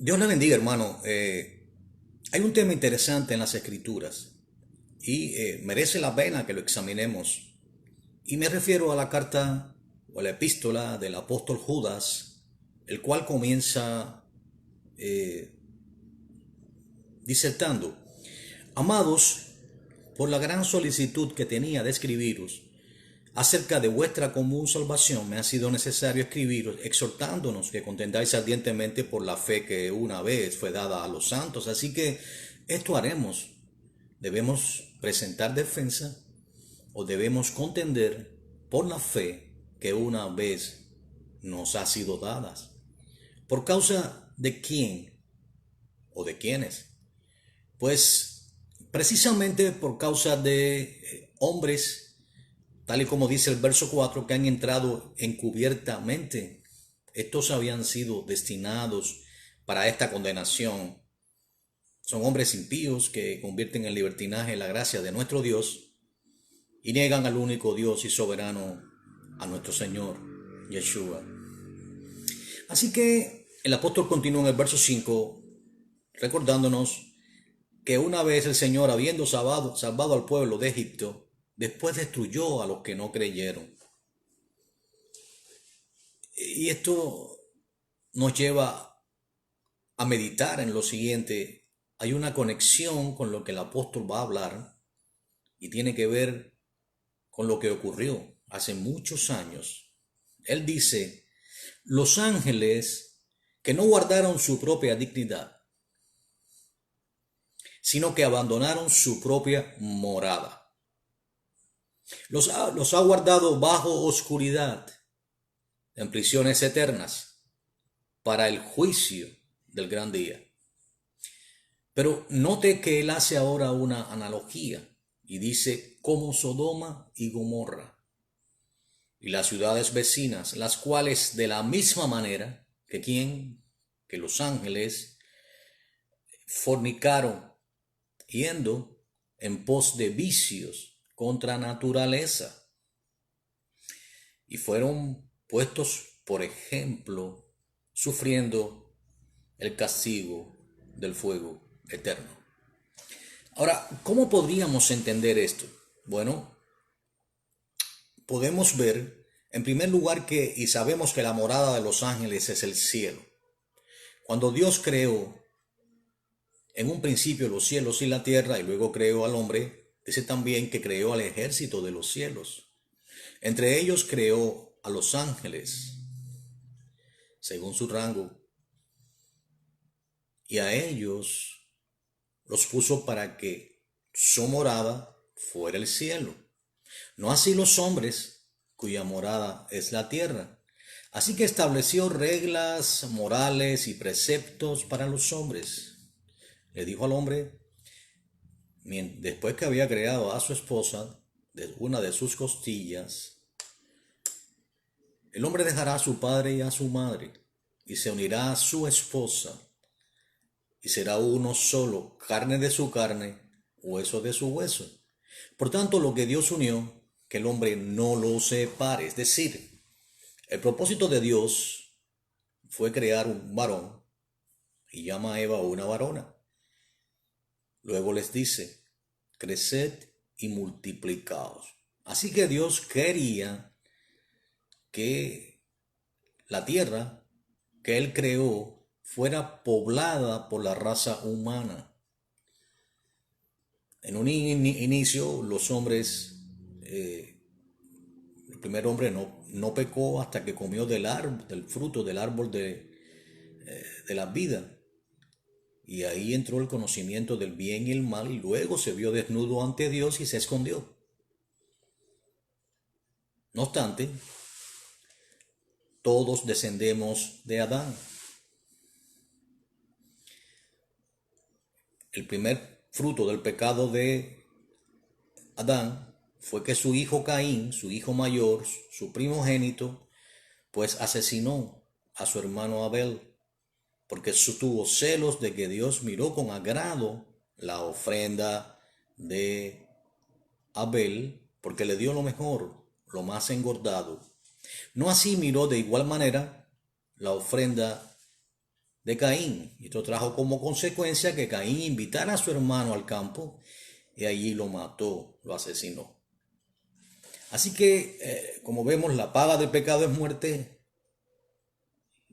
Dios le bendiga, hermano. Hay un tema interesante en las Escrituras y merece la pena que lo examinemos. Y me refiero a la carta o la epístola del apóstol Judas, el cual comienza eh, disertando: Amados, por la gran solicitud que tenía de escribiros acerca de vuestra común salvación, me ha sido necesario escribiros exhortándonos que contendáis ardientemente por la fe que una vez fue dada a los santos. Así que esto haremos. Debemos presentar defensa o debemos contender por la fe que una vez nos ha sido dada. ¿Por causa de quién o de quiénes? Pues precisamente por causa de hombres, tal y como dice el verso 4, que han entrado encubiertamente. Estos habían sido destinados para esta condenación. Son hombres impíos que convierten en libertinaje la gracia de nuestro Dios y niegan al único Dios y soberano, a nuestro Señor Yeshua. Así que el apóstol continúa en el verso 5 recordándonos que una vez el Señor, habiendo salvado al pueblo de Egipto, después destruyó a los que no creyeron. Y esto nos lleva a meditar en lo siguiente. Hay una conexión con lo que el apóstol va a hablar y tiene que ver con lo que ocurrió hace muchos años. Él dice: los ángeles que no guardaron su propia dignidad, sino que abandonaron su propia morada. Los ha guardado bajo oscuridad, en prisiones eternas, para el juicio del gran día. Pero note que él hace ahora una analogía y dice: como Sodoma y Gomorra y las ciudades vecinas, las cuales de la misma manera que los ángeles fornicaron, yendo en pos de vicios contra naturaleza, y fueron puestos por ejemplo, sufriendo el castigo del fuego eterno. Ahora, ¿cómo podríamos entender esto? Bueno, podemos ver en primer lugar y sabemos que la morada de los ángeles es el cielo. Cuando Dios creó en un principio los cielos y la tierra y luego creó al hombre, dice también que creó al ejército de los cielos. Entre ellos creó a los ángeles, según su rango, y a ellos los puso para que su morada fuera el cielo. No así los hombres, cuya morada es la tierra. Así que estableció reglas morales y preceptos para los hombres. Le dijo al hombre, después que había creado a su esposa, de una de sus costillas, el hombre dejará a su padre y a su madre, y se unirá a su esposa, y será uno solo, carne de su carne, hueso de su hueso. Por tanto, lo que Dios unió, que el hombre no lo separe. Es decir, el propósito de Dios fue crear un varón, y llama a Eva una varona. Luego les dice: creced y multiplicaos. Así que Dios quería que la tierra que Él creó fuera poblada por la raza humana. En un inicio, los hombres, el primer hombre no pecó hasta que comió del fruto del árbol de la vida. Y ahí entró el conocimiento del bien y el mal, y luego se vio desnudo ante Dios y se escondió. No obstante, todos descendemos de Adán. El primer fruto del pecado de Adán fue que su hijo Caín, su hijo mayor, su primogénito, pues asesinó a su hermano Abel, porque tuvo celos de que Dios miró con agrado la ofrenda de Abel, porque le dio lo mejor, lo más engordado. No así miró de igual manera la ofrenda de Caín. Esto trajo como consecuencia que Caín invitara a su hermano al campo y allí lo mató, lo asesinó. Así que, como vemos, la paga del pecado es muerte,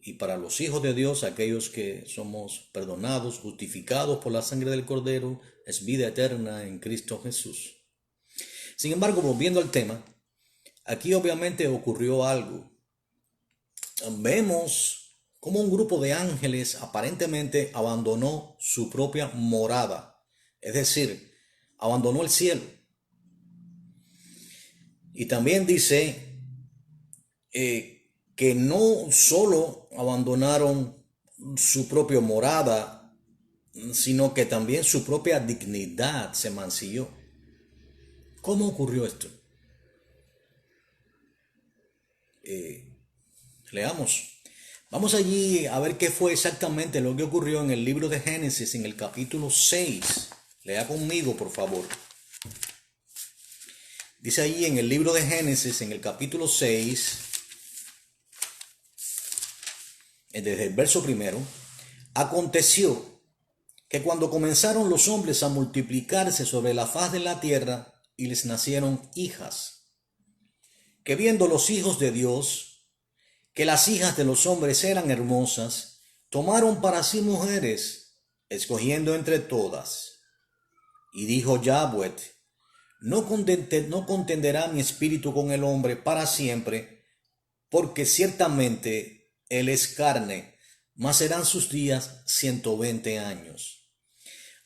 y para los hijos de Dios, aquellos que somos perdonados, justificados por la sangre del Cordero, es vida eterna en Cristo Jesús. Sin embargo, volviendo al tema, aquí obviamente ocurrió algo. Vemos cómo un grupo de ángeles aparentemente abandonó su propia morada, es decir, abandonó el cielo. Y también dice que no solo abandonaron su propia morada, sino que también su propia dignidad se mancilló. ¿Cómo ocurrió esto? Leamos. Vamos allí a ver qué fue exactamente lo que ocurrió en el libro de Génesis, en el capítulo 6. Lea conmigo, por favor. Dice allí en el libro de Génesis, en el capítulo 6, desde el verso primero: aconteció que cuando comenzaron los hombres a multiplicarse sobre la faz de la tierra y les nacieron hijas, que viendo los hijos de Dios que las hijas de los hombres eran hermosas, tomaron para sí mujeres, escogiendo entre todas. Y dijo Yahweh: no contenderá mi espíritu con el hombre para siempre, porque ciertamente él es carne, mas serán sus días 120 años.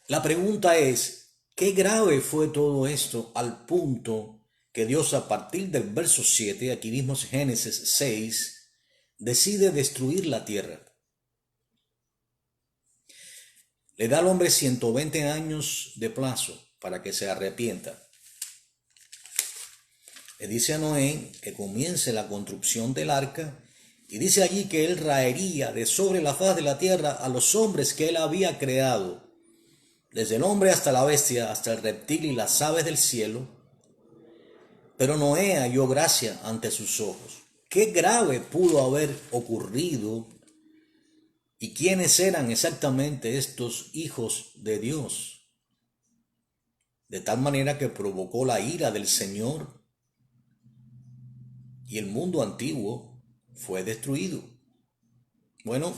La pregunta es, ¿qué grave fue todo esto al punto que Dios, a partir del verso 7, aquí mismo Génesis 6, decide destruir la tierra? Le da al hombre 120 años de plazo para que se arrepienta. Le dice a Noé que comience la construcción del arca, y dice allí que él raería de sobre la faz de la tierra a los hombres que él había creado, desde el hombre hasta la bestia, hasta el reptil y las aves del cielo. Pero Noé halló gracia ante sus ojos. ¿Qué grave pudo haber ocurrido? ¿Y quiénes eran exactamente estos hijos de Dios? De tal manera que provocó la ira del Señor, y el mundo antiguo fue destruido. Bueno,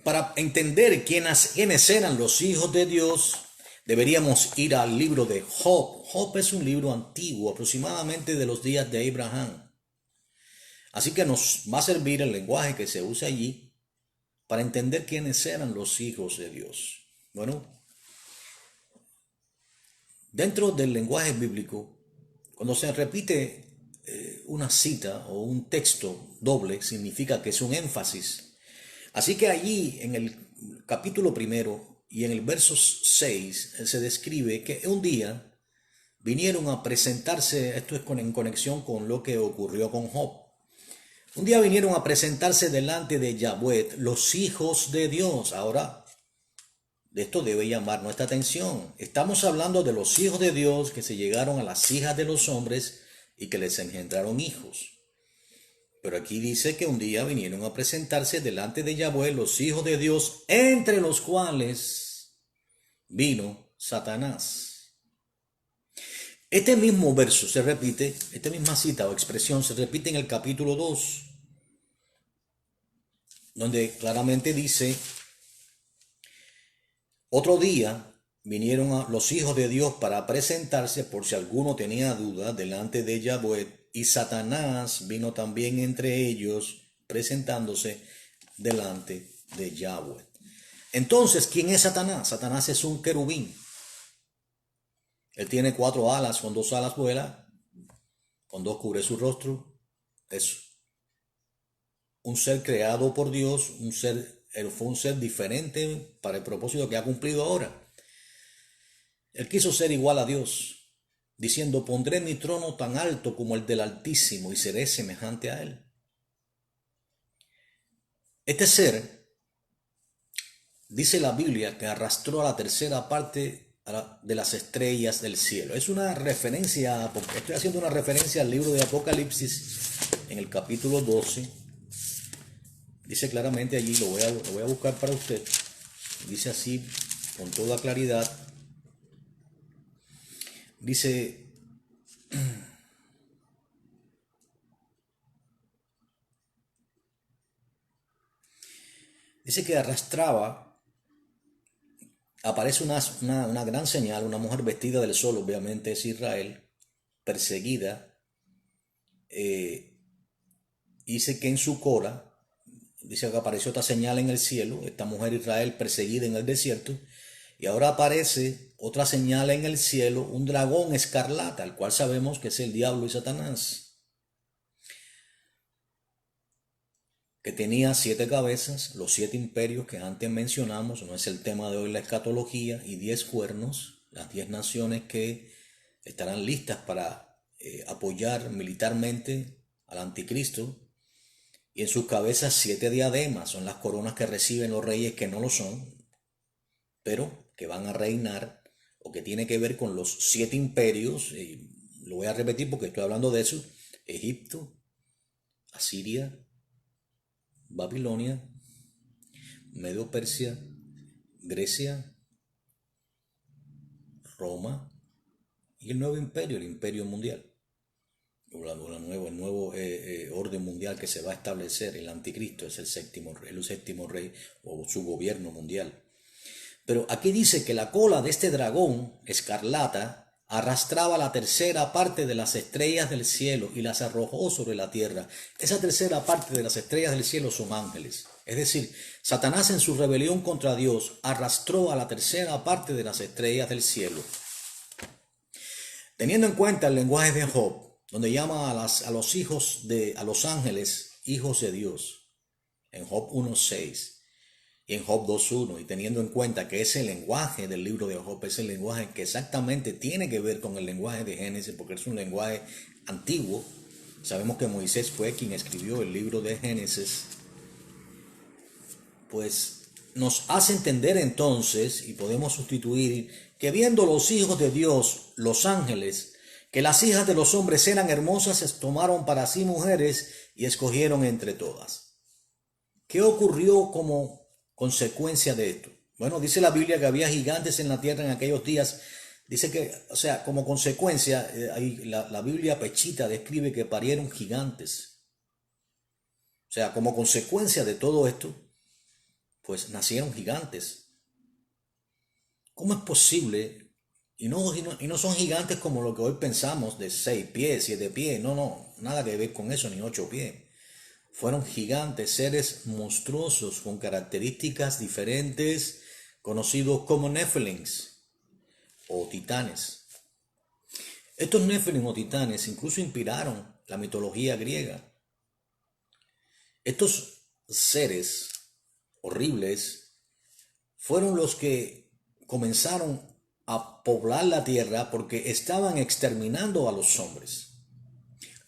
para entender quiénes eran los hijos de Dios, deberíamos ir al libro de Job. Job es un libro antiguo, aproximadamente de los días de Abraham. Así que nos va a servir el lenguaje que se usa allí para entender quiénes eran los hijos de Dios. Bueno, dentro del lenguaje bíblico, cuando se repite una cita o un texto doble, significa que es un énfasis. Así que allí en el capítulo 1 y en el verso 6 se describe que un día vinieron a presentarse, esto es en conexión con lo que ocurrió con Job. Un día vinieron a presentarse delante de Yahweh los hijos de Dios. Ahora, esto debe llamar nuestra atención. Estamos hablando de los hijos de Dios que se llegaron a las hijas de los hombres y que les engendraron hijos. Pero aquí dice que un día vinieron a presentarse delante de Yahweh los hijos de Dios, entre los cuales vino Satanás. Este mismo verso se repite, esta misma cita o expresión se repite en el capítulo 2, donde claramente dice: otro día vinieron los hijos de Dios para presentarse, por si alguno tenía duda, delante de Yahweh, y Satanás vino también entre ellos, presentándose delante de Yahweh. Entonces, ¿quién es Satanás? Satanás es un querubín. Él tiene 4 alas, con 2 alas vuela, con 2 cubre su rostro. Es un ser creado por Dios, él fue un ser diferente para el propósito que ha cumplido ahora. Él quiso ser igual a Dios, diciendo: pondré mi trono tan alto como el del Altísimo y seré semejante a él. Este ser, dice la Biblia, que arrastró a la tercera parte de las estrellas del cielo. Es una referencia, porque estoy haciendo una referencia al libro de Apocalipsis en el capítulo 12, Dice claramente allí, lo voy a buscar para usted. Dice así, con toda claridad. Dice, que arrastraba, aparece una gran señal, una mujer vestida del sol, obviamente es Israel, perseguida. Dice que en su cola, dice que apareció otra señal en el cielo, esta mujer Israel perseguida en el desierto, y ahora aparece otra señal en el cielo, un dragón escarlata, el cual sabemos que es el diablo y Satanás, que tenía 7 cabezas, los 7 imperios que antes mencionamos, no es el tema de hoy la escatología, y 10 cuernos, las 10 naciones que estarán listas para apoyar militarmente al anticristo, y en sus cabezas 7 diademas, son las coronas que reciben los reyes que no lo son, pero que van a reinar, o que tiene que ver con los 7 imperios, lo voy a repetir porque estoy hablando de eso: Egipto, Asiria, Babilonia, Medio Persia, Grecia, Roma y el nuevo imperio, el imperio mundial, el nuevo orden mundial que se va a establecer. El anticristo es el séptimo rey o su gobierno mundial. Pero aquí dice que la cola de este dragón escarlata arrastraba la tercera parte de las estrellas del cielo y las arrojó sobre la tierra. Esa tercera parte de las estrellas del cielo son ángeles. Es decir, Satanás en su rebelión contra Dios arrastró a la tercera parte de las estrellas del cielo. Teniendo en cuenta el lenguaje de Job, donde llama a los ángeles hijos de Dios, en Job 1:6 y en Job 2:1, y teniendo en cuenta que ese lenguaje del libro de Job es el lenguaje que exactamente tiene que ver con el lenguaje de Génesis, porque es un lenguaje antiguo. Sabemos que Moisés fue quien escribió el libro de Génesis. Pues nos hace entender entonces, y podemos sustituir, que viendo los hijos de Dios, los ángeles, que las hijas de los hombres eran hermosas, tomaron para sí mujeres y escogieron entre todas. ¿Qué ocurrió como consecuencia de esto? Bueno, dice la Biblia que había gigantes en la tierra en aquellos días. Dice que, o sea, como consecuencia, la Biblia Pechita describe que parieron gigantes. O sea, como consecuencia de todo esto, pues nacieron gigantes. ¿Cómo es posible? Y no son gigantes como lo que hoy pensamos, de 6 pies, 7 pies. No, nada que ver con eso, ni 8 pies. Fueron gigantes, seres monstruosos con características diferentes, conocidos como Nephilims o titanes. Estos Nephilims o titanes incluso inspiraron la mitología griega. Estos seres horribles fueron los que comenzaron a poblar la tierra porque estaban exterminando a los hombres.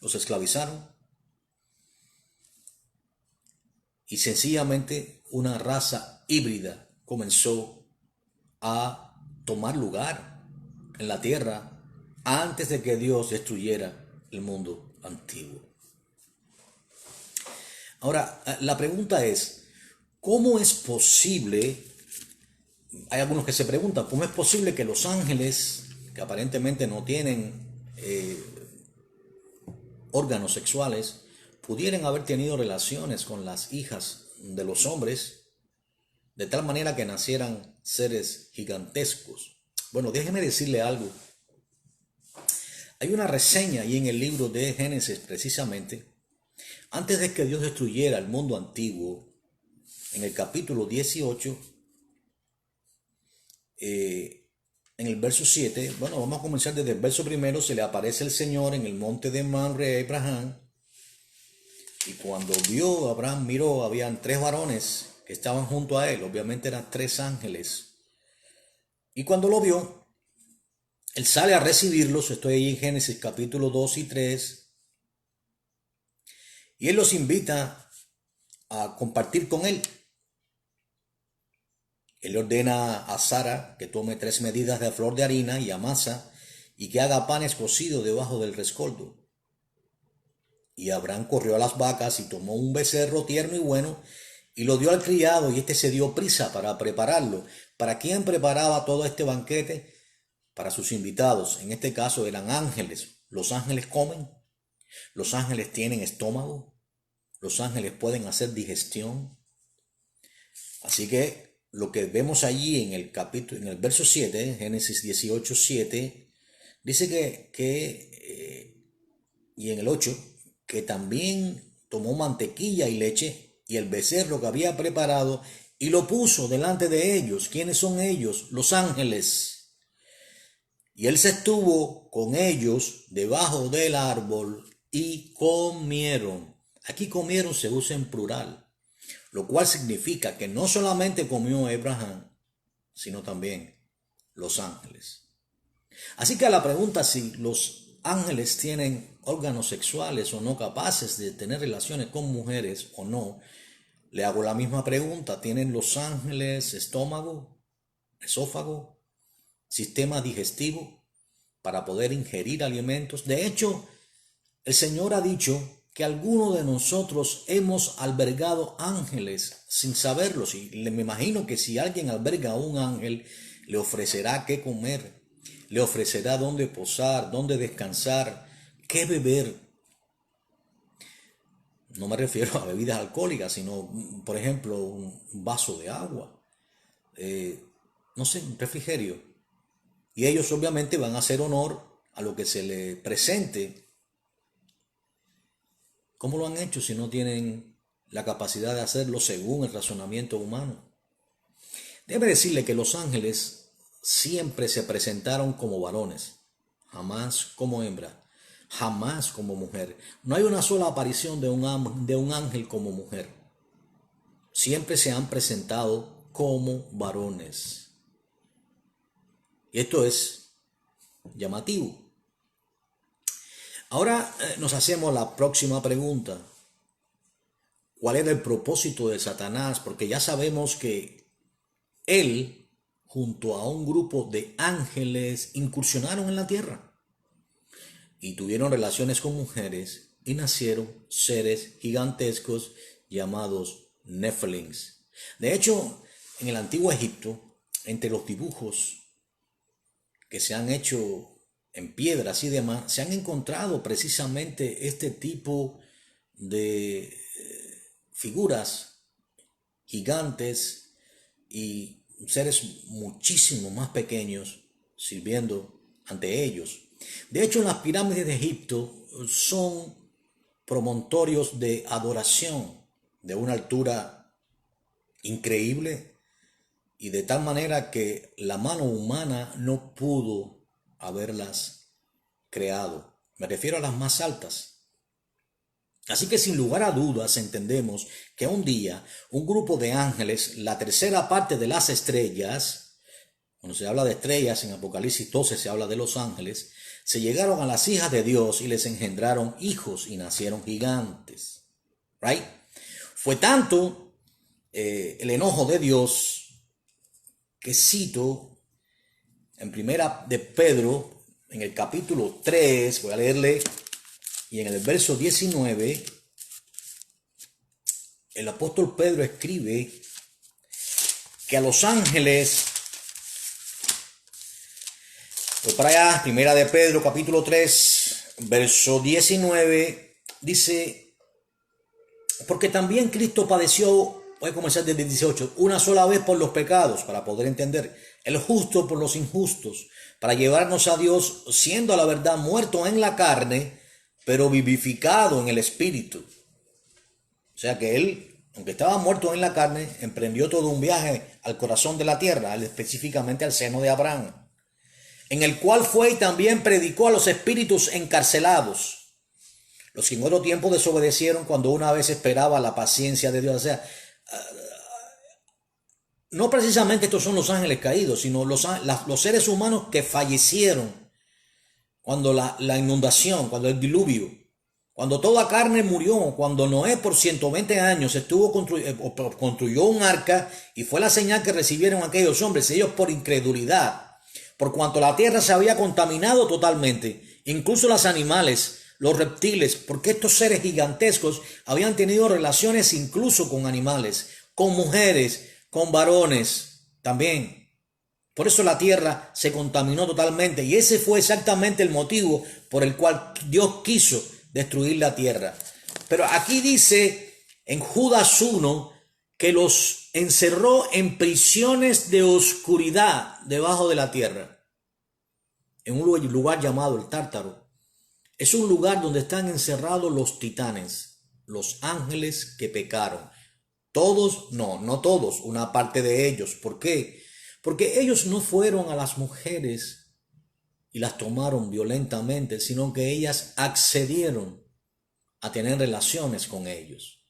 Los esclavizaron. Y sencillamente una raza híbrida comenzó a tomar lugar en la tierra antes de que Dios destruyera el mundo antiguo. Ahora, la pregunta es, ¿cómo es posible? Hay algunos que se preguntan, ¿cómo es posible que los ángeles, que aparentemente no tienen órganos sexuales, pudieran haber tenido relaciones con las hijas de los hombres, de tal manera que nacieran seres gigantescos? Bueno, déjeme decirle algo. Hay una reseña ahí en el libro de Génesis, precisamente, antes de que Dios destruyera el mundo antiguo, en el capítulo 18, en el verso 7, bueno, vamos a comenzar desde el verso primero. Se le aparece el Señor en el monte de Mamre a Abraham. Y cuando Abraham miró, habían 3 varones que estaban junto a él. Obviamente eran 3 ángeles. Y cuando lo vio, él sale a recibirlos. Estoy ahí en Génesis capítulo 2 y 3. Y él los invita a compartir con él. Él le ordena a Sara que tome 3 medidas de flor de harina y amasa, y que haga panes cocidos debajo del rescoldo. Y Abraham corrió a las vacas y tomó un becerro tierno y bueno, y lo dio al criado, y éste se dio prisa para prepararlo. ¿Para quién preparaba todo este banquete? Para sus invitados. En este caso eran ángeles. Los ángeles comen, los ángeles tienen estómago, los ángeles pueden hacer digestión. Así que lo que vemos allí en el capítulo, en el verso 7, Génesis 18, 7, dice y en el 8, que también tomó mantequilla y leche y el becerro que había preparado y lo puso delante de ellos. ¿Quiénes son ellos? Los ángeles. Y él se estuvo con ellos debajo del árbol y comieron. Aquí comieron se usa en plural, lo cual significa que no solamente comió Abraham, sino también los ángeles. Así que a la pregunta si los ángeles tienen órganos sexuales o no, capaces de tener relaciones con mujeres o no, le hago la misma pregunta. ¿Tienen los ángeles estómago, esófago, sistema digestivo para poder ingerir alimentos? De hecho, el Señor ha dicho que algunos de nosotros hemos albergado ángeles sin saberlo. Me imagino que si alguien alberga a un ángel, le ofrecerá qué comer, le ofrecerá dónde posar, dónde descansar, qué beber. No me refiero a bebidas alcohólicas, sino, por ejemplo, un vaso de agua, no sé, un refrigerio. Y ellos obviamente van a hacer honor a lo que se le presente. ¿Cómo lo han hecho si no tienen la capacidad de hacerlo según el razonamiento humano? Debe decirle que los ángeles siempre se presentaron como varones, jamás como hembra, jamás como mujer. No hay una sola aparición de un ángel como mujer. Siempre se han presentado como varones. Y esto es llamativo. Ahora nos hacemos la próxima pregunta. ¿Cuál era el propósito de Satanás? Porque ya sabemos que él, junto a un grupo de ángeles, incursionaron en la tierra y tuvieron relaciones con mujeres y nacieron seres gigantescos llamados Nephilims. De hecho, en el antiguo Egipto, entre los dibujos que se han hecho en piedras y demás, se han encontrado precisamente este tipo de figuras gigantes y seres muchísimo más pequeños sirviendo ante ellos. De hecho, las pirámides de Egipto son promontorios de adoración de una altura increíble y de tal manera que la mano humana no pudo haberlas creado. Me refiero a las más altas. Así que sin lugar a dudas entendemos que un día un grupo de ángeles, la tercera parte de las estrellas, cuando se habla de estrellas en Apocalipsis 12 se habla de los ángeles, se llegaron a las hijas de Dios y les engendraron hijos y nacieron gigantes. Right? Fue tanto el enojo de Dios que cito en primera de Pedro, en el capítulo 3, voy a leerle, y en el verso 19, el apóstol Pedro escribe que a los ángeles, voy para allá, primera de Pedro, capítulo 3, verso 19, dice, porque también Cristo padeció, voy a comenzar desde el 18, una sola vez por los pecados, para poder entender, el justo por los injustos, para llevarnos a Dios, siendo a la verdad muerto en la carne, pero vivificado en el espíritu. O sea que él, aunque estaba muerto en la carne, emprendió todo un viaje al corazón de la tierra, específicamente al seno de Abraham, en el cual fue y también predicó a los espíritus encarcelados, los que en otro tiempo desobedecieron cuando una vez esperaba la paciencia de Dios. O sea, no precisamente estos son los ángeles caídos, sino los seres humanos que fallecieron cuando la inundación, cuando el diluvio, cuando toda carne murió, cuando Noé por 120 años construyó un arca y fue la señal que recibieron aquellos hombres, ellos por incredulidad, por cuanto la tierra se había contaminado totalmente, incluso los animales, los reptiles, porque estos seres gigantescos habían tenido relaciones incluso con animales, con mujeres, con varones también. Por eso la tierra se contaminó totalmente y ese fue exactamente el motivo por el cual Dios quiso destruir la tierra. Pero aquí dice en Judas 1 que los encerró en prisiones de oscuridad debajo de la tierra, en un lugar llamado el Tártaro. Es un lugar donde están encerrados los titanes, los ángeles que pecaron. Todos, no todos, una parte de ellos. ¿Por qué? Porque ellos no fueron a las mujeres y las tomaron violentamente, sino que ellas accedieron a tener relaciones con ellos.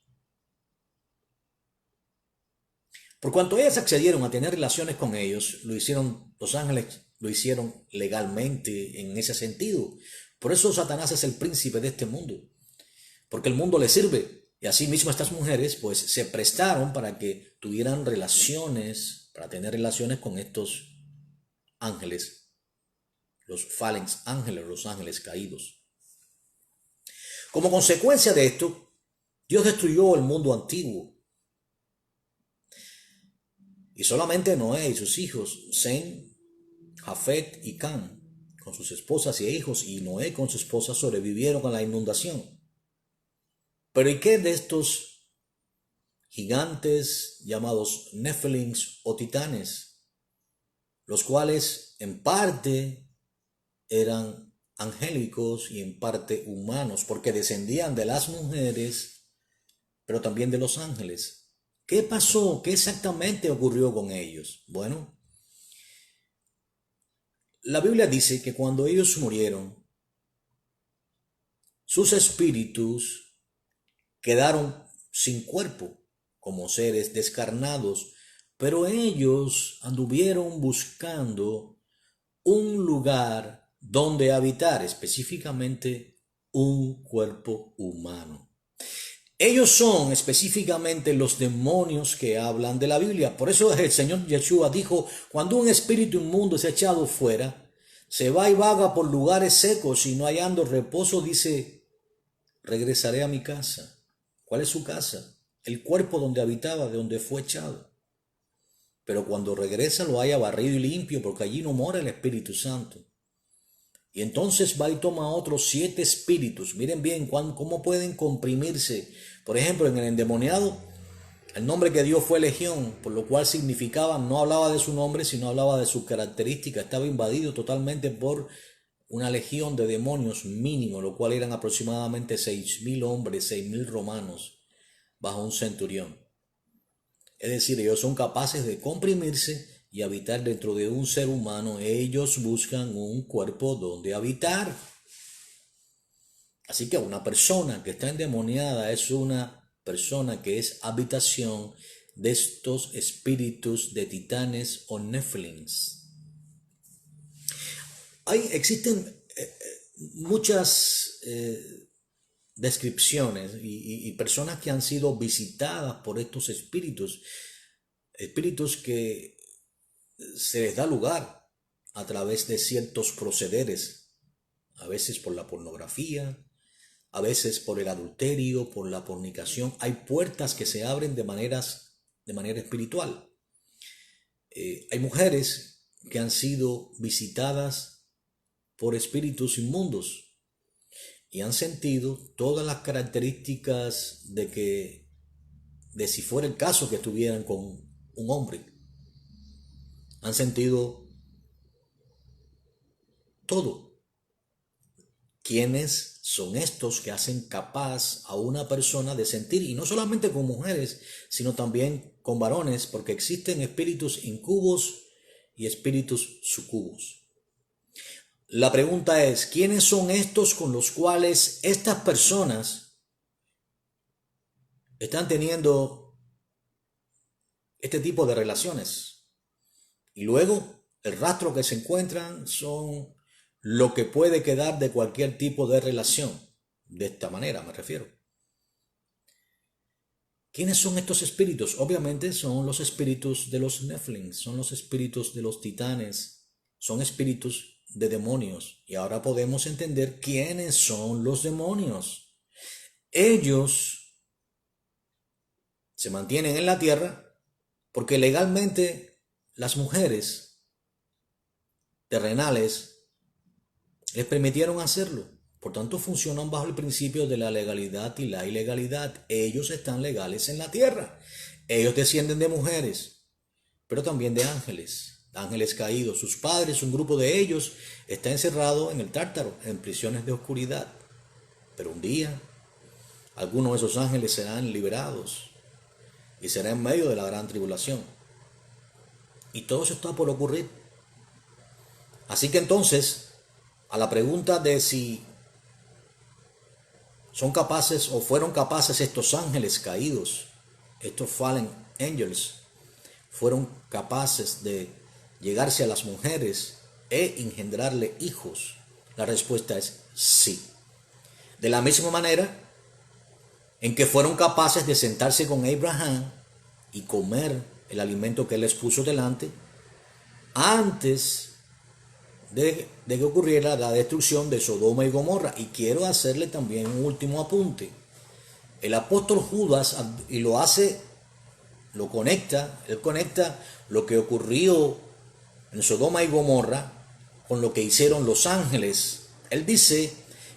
Por cuanto ellas accedieron a tener relaciones con ellos, lo hicieron, los ángeles lo hicieron legalmente en ese sentido. Por eso Satanás es el príncipe de este mundo, porque el mundo le sirve. Y así mismo estas mujeres pues se prestaron para que tuvieran relaciones, para tener relaciones con estos ángeles, los fallen ángeles, los ángeles caídos. Como consecuencia de esto, Dios destruyó el mundo antiguo. Y solamente Noé y sus hijos, Sem, Jafet y Cam, con sus esposas y hijos, y Noé con su esposa sobrevivieron a la inundación. Pero ¿y qué de estos gigantes llamados Nephilims o titanes? Los cuales en parte eran angélicos y en parte humanos, porque descendían de las mujeres, pero también de los ángeles. ¿Qué pasó? ¿Qué exactamente ocurrió con ellos? Bueno, la Biblia dice que cuando ellos murieron, sus espíritus quedaron sin cuerpo, como seres descarnados, pero ellos anduvieron buscando un lugar donde habitar, específicamente un cuerpo humano. Ellos son específicamente los demonios que hablan de la Biblia. Por eso el Señor Yeshua dijo, cuando un espíritu inmundo es echado fuera, se va y vaga por lugares secos y no hallando reposo, dice, regresaré a mi casa. ¿Cuál es su casa? El cuerpo donde habitaba, de donde fue echado. Pero cuando regresa lo haya barrido y limpio, porque allí no mora el Espíritu Santo. Y entonces va y toma otros 7 espíritus. Miren bien cómo pueden comprimirse. Por ejemplo, en el endemoniado, el nombre que dio fue Legión, por lo cual significaba, no hablaba de su nombre, sino hablaba de sus características. Estaba invadido totalmente por una legión de demonios mínimo, lo cual eran aproximadamente 6.000 hombres, 6.000 romanos, bajo un centurión. Es decir, ellos son capaces de comprimirse y habitar dentro de un ser humano. Ellos buscan un cuerpo donde habitar. Así que una persona que está endemoniada es una persona que es habitación de estos espíritus de titanes o Nephilims. Existen muchas descripciones y personas que han sido visitadas por estos espíritus que se les da lugar a través de ciertos procederes, a veces por la pornografía, a veces por el adulterio, por la fornicación. Hay puertas que se abren de manera espiritual. Hay mujeres que han sido visitadas por espíritus inmundos y han sentido todas las características de si fuera el caso que estuvieran con un hombre. Han sentido todo. ¿Quiénes son estos que hacen capaz a una persona de sentir? Y no solamente con mujeres, sino también con varones, porque existen espíritus incubos y espíritus sucubos. La pregunta es, ¿quiénes son estos con los cuales estas personas están teniendo este tipo de relaciones? Y luego, el rastro que se encuentran son lo que puede quedar de cualquier tipo de relación. De esta manera me refiero. ¿Quiénes son estos espíritus? Obviamente son los espíritus de los Nephilim, son los espíritus de los titanes, son espíritus de demonios. Y ahora podemos entender quiénes son los demonios. Ellos se mantienen en la tierra porque legalmente las mujeres terrenales les permitieron hacerlo. Por tanto, funcionan bajo el principio de la legalidad y la ilegalidad. Ellos están legales en la tierra. Ellos descienden de mujeres, pero también de ángeles, ángeles caídos. Sus padres, un grupo de ellos, está encerrado en el Tártaro, en prisiones de oscuridad. Pero un día, algunos de esos ángeles serán liberados y será en medio de la gran tribulación. Y todo eso está por ocurrir. Así que entonces, a la pregunta de si son capaces o fueron capaces estos ángeles caídos, estos fallen angels, fueron capaces de llegarse a las mujeres e engendrarle hijos, la respuesta es sí. De la misma manera en que fueron capaces de sentarse con Abraham y comer el alimento que él les puso delante antes de que ocurriera la destrucción de Sodoma y Gomorra. Y quiero hacerle también un último apunte. El apóstol Judas, y él conecta lo que ocurrió en Sodoma y Gomorra con lo que hicieron los ángeles. Él dice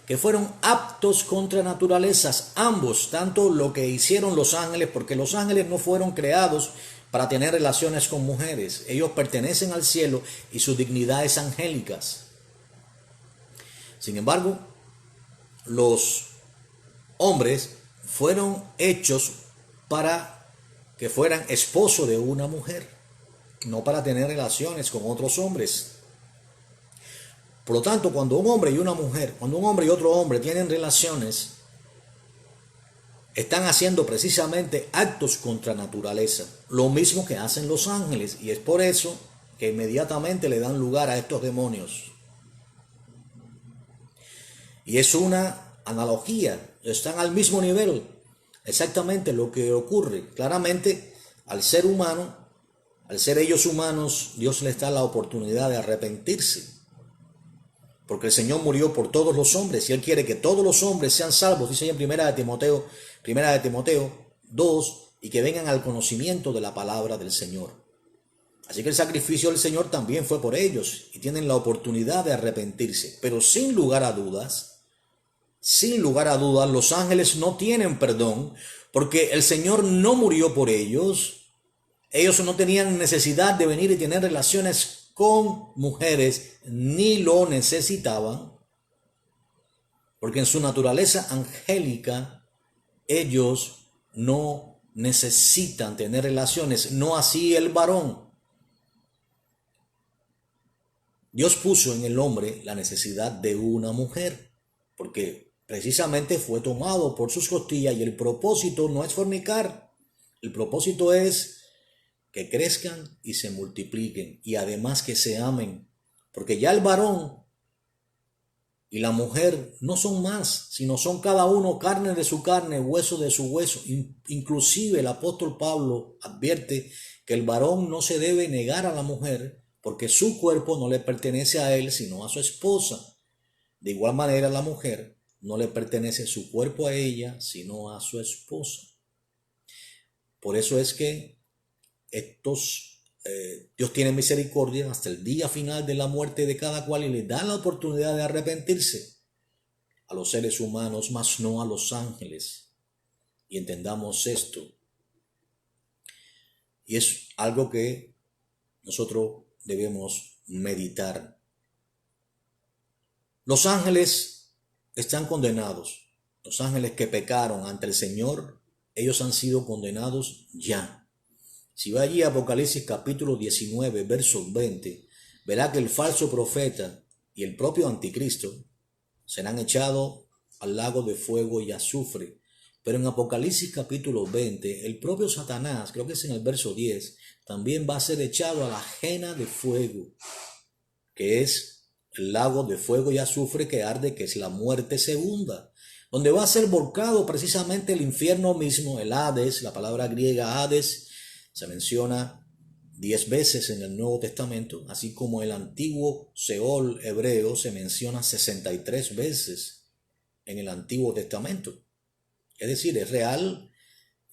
que fueron aptos contra naturalezas, ambos, tanto lo que hicieron los ángeles, porque los ángeles no fueron creados para tener relaciones con mujeres. Ellos pertenecen al cielo y su dignidad es angélicas. Sin embargo, los hombres fueron hechos para que fueran esposo de una mujer, no para tener relaciones con otros hombres. Por lo tanto, cuando un hombre y una mujer, cuando un hombre y otro hombre tienen relaciones, están haciendo precisamente actos contra naturaleza, lo mismo que hacen los ángeles, y es por eso que inmediatamente le dan lugar a estos demonios. Y es una analogía, están al mismo nivel, exactamente lo que ocurre. Claramente, al ser humano, al ser ellos humanos, Dios les da la oportunidad de arrepentirse, porque el Señor murió por todos los hombres y Él quiere que todos los hombres sean salvos, dice en Primera de Timoteo 2, y que vengan al conocimiento de la palabra del Señor. Así que el sacrificio del Señor también fue por ellos y tienen la oportunidad de arrepentirse. Pero sin lugar a dudas, los ángeles no tienen perdón porque el Señor no murió por ellos. Ellos no tenían necesidad de venir y tener relaciones con mujeres, ni lo necesitaban, porque en su naturaleza angélica ellos no necesitan tener relaciones, no así el varón. Dios puso en el hombre la necesidad de una mujer, porque precisamente fue tomado por sus costillas, y el propósito no es fornicar, el propósito es que crezcan y se multipliquen, y además que se amen, porque ya el varón y la mujer no son más, sino son cada uno carne de su carne, hueso de su hueso. Inclusive el apóstol Pablo advierte que el varón no se debe negar a la mujer, porque su cuerpo no le pertenece a él, sino a su esposa. De igual manera, la mujer no le pertenece su cuerpo a ella, sino a su esposa. Por eso es que Dios tiene misericordia hasta el día final de la muerte de cada cual y le da la oportunidad de arrepentirse a los seres humanos, mas no a los ángeles. Y entendamos esto. Y es algo que nosotros debemos meditar. Los ángeles están condenados. Los ángeles que pecaron ante el Señor, ellos han sido condenados ya. Si va allí a Apocalipsis capítulo 19, verso 20, verá que el falso profeta y el propio anticristo serán echados al lago de fuego y azufre. Pero en Apocalipsis capítulo 20, el propio Satanás, creo que es en el verso 10, también va a ser echado a la jena de fuego, que es el lago de fuego y azufre que arde, que es la muerte segunda, donde va a ser volcado precisamente el infierno mismo, el Hades. La palabra griega Hades se menciona 10 veces en el Nuevo Testamento, así como el antiguo Seol hebreo se menciona 63 veces en el Antiguo Testamento. Es decir, es real,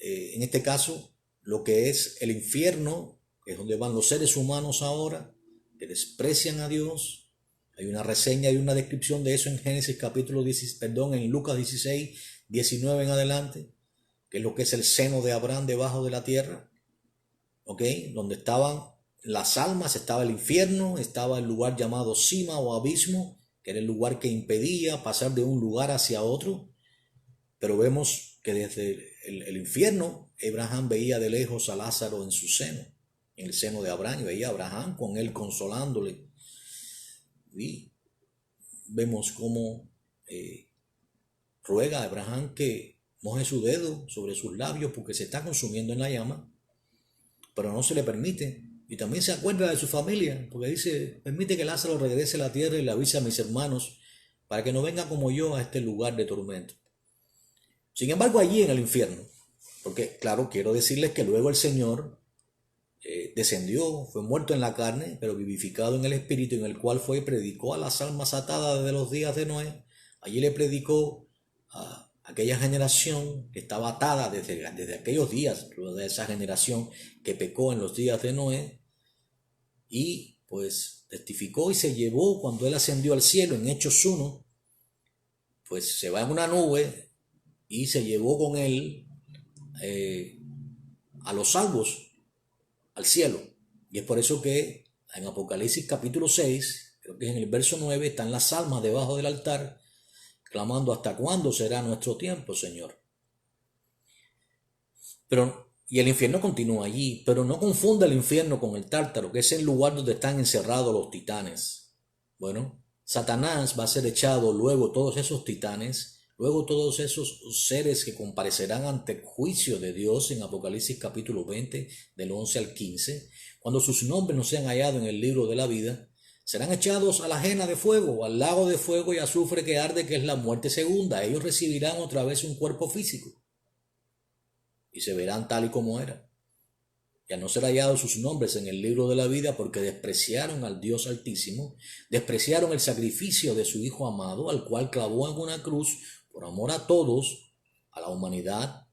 en este caso, lo que es el infierno, que es donde van los seres humanos ahora, que desprecian a Dios. Hay una reseña y una descripción de eso en Génesis capítulo 16, en Lucas 16, 19 en adelante, que es lo que es el seno de Abraham debajo de la tierra, ¿ok? Donde estaban las almas, estaba el infierno, estaba el lugar llamado Sima o abismo, que era el lugar que impedía pasar de un lugar hacia otro. Pero vemos que desde el infierno, Abraham veía de lejos a Lázaro en su seno, en el seno de Abraham, y veía a Abraham con él consolándole. Y vemos cómo ruega a Abraham que moje su dedo sobre sus labios porque se está consumiendo en la llama, pero no se le permite. Y también se acuerda de su familia, porque dice, permite que Lázaro regrese a la tierra y le avise a mis hermanos para que no vengan como yo a este lugar de tormento. Sin embargo, allí en el infierno, porque claro, quiero decirles que luego el Señor descendió, fue muerto en la carne, pero vivificado en el Espíritu, en el cual fue y predicó a las almas atadas desde los días de Noé. Allí le predicó a aquella generación que estaba atada desde aquellos días, de esa generación que pecó en los días de Noé, y pues testificó y se llevó cuando él ascendió al cielo en Hechos 1, pues se va en una nube y se llevó con él a los salvos al cielo. Y es por eso que en Apocalipsis capítulo 6, creo que es en el verso 9, están las almas debajo del altar clamando: ¿hasta cuándo será nuestro tiempo, Señor? Y el infierno continúa allí, pero no confunda el infierno con el Tártaro, que es el lugar donde están encerrados los titanes. Bueno, Satanás va a ser echado, luego todos esos titanes, luego todos esos seres que comparecerán ante el juicio de Dios en Apocalipsis capítulo 20, del 11 al 15, cuando sus nombres no sean hallados en el libro de la vida, serán echados a la ajena de fuego, al lago de fuego y azufre que arde, que es la muerte segunda. Ellos recibirán otra vez un cuerpo físico y se verán tal y como era. Y al no ser hallados sus nombres en el libro de la vida, porque despreciaron al Dios Altísimo, despreciaron el sacrificio de su Hijo amado, al cual clavó en una cruz por amor a todos, a la humanidad,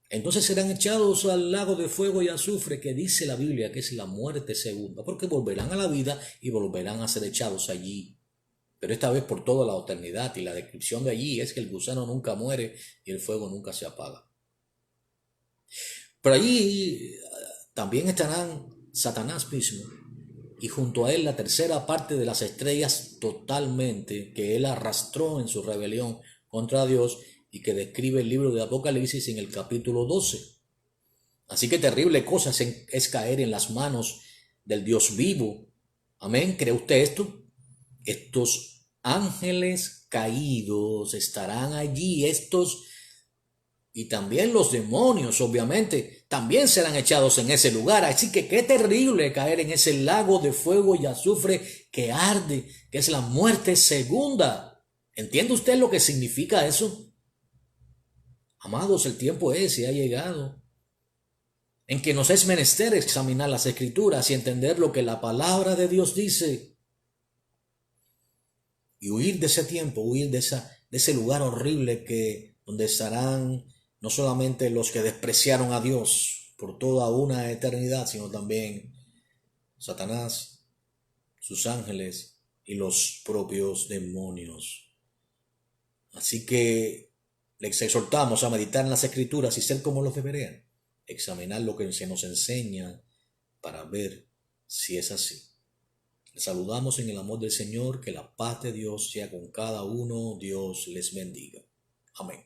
entonces serán echados al lago de fuego y azufre, que dice la Biblia que es la muerte segunda, porque volverán a la vida y volverán a ser echados allí, pero esta vez por toda la eternidad. Y la descripción de allí es que el gusano nunca muere y el fuego nunca se apaga. Pero allí también estarán Satanás mismo, y junto a él la tercera parte de las estrellas totalmente, que él arrastró en su rebelión contra Dios y que describe el libro de Apocalipsis en el capítulo 12. Así que terrible cosa es caer en las manos del Dios vivo. Amén. ¿Cree usted esto? Estos ángeles caídos estarán allí, y también los demonios, obviamente, también serán echados en ese lugar. Así que qué terrible caer en ese lago de fuego y azufre que arde, que es la muerte segunda. ¿Entiende usted lo que significa eso? Amados, el tiempo es y ha llegado en que nos es menester examinar las Escrituras y entender lo que la palabra de Dios dice, y huir de ese tiempo, huir de ese lugar horrible donde estarán no solamente los que despreciaron a Dios por toda una eternidad, sino también Satanás, sus ángeles y los propios demonios. Así que les exhortamos a meditar en las Escrituras y ser como los Berean, examinar lo que se nos enseña para ver si es así. Les saludamos en el amor del Señor, que la paz de Dios sea con cada uno. Dios les bendiga. Amén.